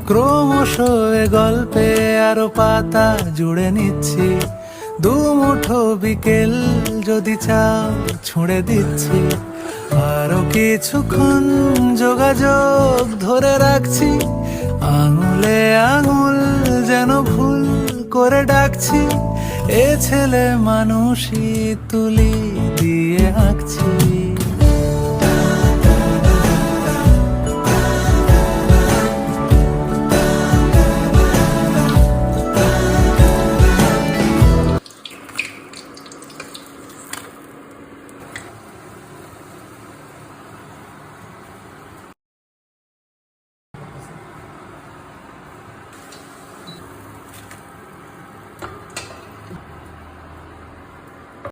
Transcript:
ক্রমশ এ গল্পে আরো পাতা জুড়ে নিচ্ছি, দুমুঠো বিকেল যদি চাও ছুঁড়ে দিচ্ছি। আরো কিছুক্ষণ যোগাযোগ ধরে রাখছি, আঙুলে আঙুল যেন ভুল করে ডাকছি। এ ছেলে মানুষই তুলি দিয়ে আঁকছি।